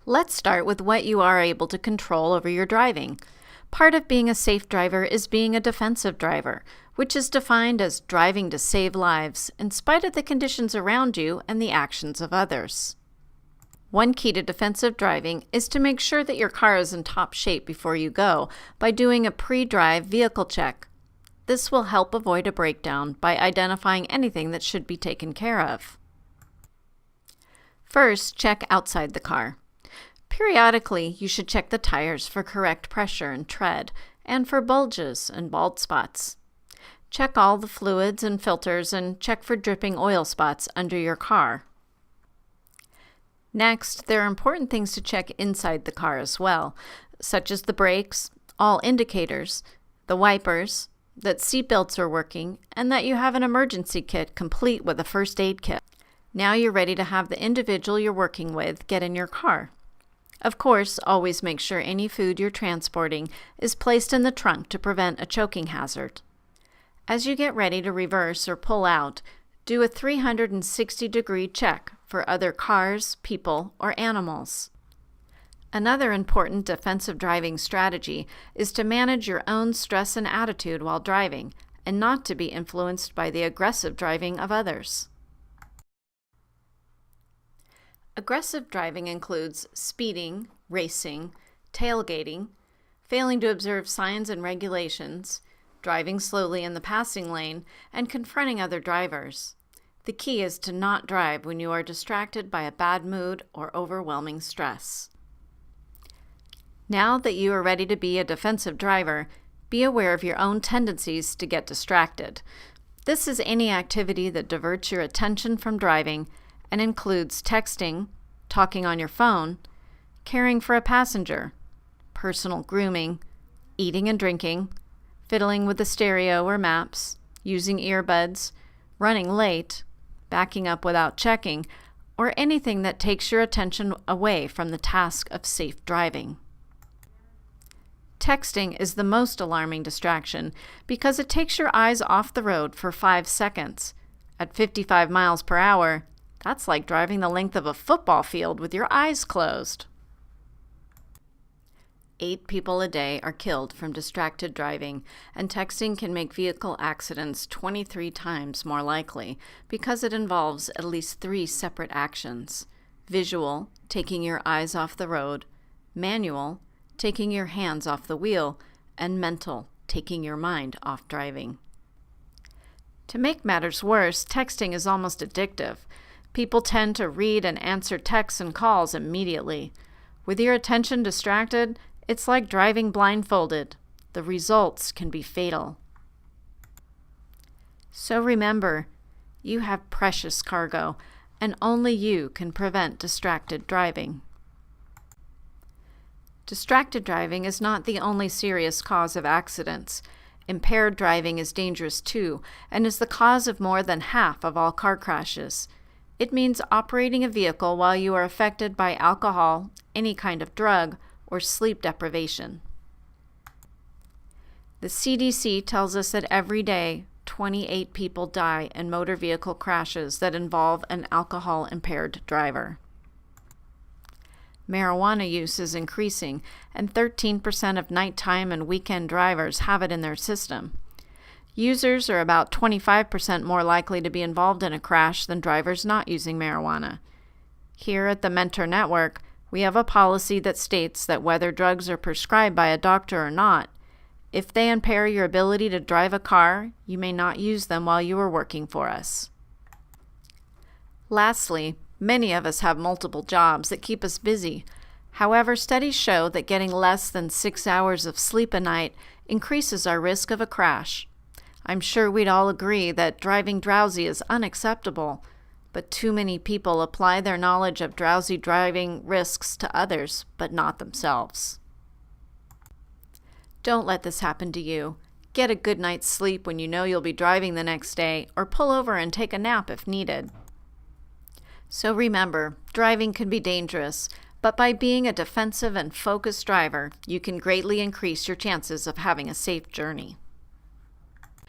Let's start with what you are able to control over your driving. Part of being a safe driver is being a defensive driver, which is defined as driving to save lives in spite of the conditions around you and the actions of others. One key to defensive driving is to make sure that your car is in top shape before you go by doing a pre-drive vehicle check. This will help avoid a breakdown by identifying anything that should be taken care of. First, check outside the car. Periodically, you should check the tires for correct pressure and tread, and for bulges and bald spots. Check all the fluids and filters and check for dripping oil spots under your car. Next, there are important things to check inside the car as well, such as the brakes, all indicators, the wipers, that seatbelts are working, and that you have an emergency kit complete with a first aid kit. Now you're ready to have the individual you're working with get in your car. Of course, always make sure any food you're transporting is placed in the trunk to prevent a choking hazard. As you get ready to reverse or pull out, do a 360-degree check for other cars, people, or animals. Another important defensive driving strategy is to manage your own stress and attitude while driving, and not to be influenced by the aggressive driving of others. Aggressive driving includes speeding, racing, tailgating, failing to observe signs and regulations, driving slowly in the passing lane, and confronting other drivers. The key is to not drive when you are distracted by a bad mood or overwhelming stress. Now that you are ready to be a defensive driver, be aware of your own tendencies to get distracted. This is any activity that diverts your attention from driving and includes texting, talking on your phone, caring for a passenger, personal grooming, eating and drinking, fiddling with the stereo or maps, using earbuds, running late, backing up without checking, or anything that takes your attention away from the task of safe driving. Texting is the most alarming distraction because it takes your eyes off the road for 5 seconds. At 55 miles per hour, that's like driving the length of a football field with your eyes closed. 8 people a day are killed from distracted driving, and texting can make vehicle accidents 23 times more likely because it involves at least 3 separate actions: visual, taking your eyes off the road; manual, taking your hands off the wheel; and mental, taking your mind off driving. To make matters worse, texting is almost addictive. People tend to read and answer texts and calls immediately. With your attention distracted, it's like driving blindfolded. The results can be fatal. So remember, you have precious cargo, and only you can prevent distracted driving. Distracted driving is not the only serious cause of accidents. Impaired driving is dangerous too, and is the cause of more than half of all car crashes. It means operating a vehicle while you are affected by alcohol, any kind of drug, or sleep deprivation. The CDC tells us that every day, 28 people die in motor vehicle crashes that involve an alcohol-impaired driver. Marijuana use is increasing, and 13% of nighttime and weekend drivers have it in their system. Users are about 25% more likely to be involved in a crash than drivers not using marijuana. Here at the Mentor Network, we have a policy that states that whether drugs are prescribed by a doctor or not, if they impair your ability to drive a car, you may not use them while you are working for us. Lastly, many of us have multiple jobs that keep us busy. However, studies show that getting less than 6 hours of sleep a night increases our risk of a crash. I'm sure we'd all agree that driving drowsy is unacceptable, but too many people apply their knowledge of drowsy driving risks to others, but not themselves. Don't let this happen to you. Get a good night's sleep when you know you'll be driving the next day, or pull over and take a nap if needed. So remember, driving can be dangerous, but by being a defensive and focused driver, you can greatly increase your chances of having a safe journey.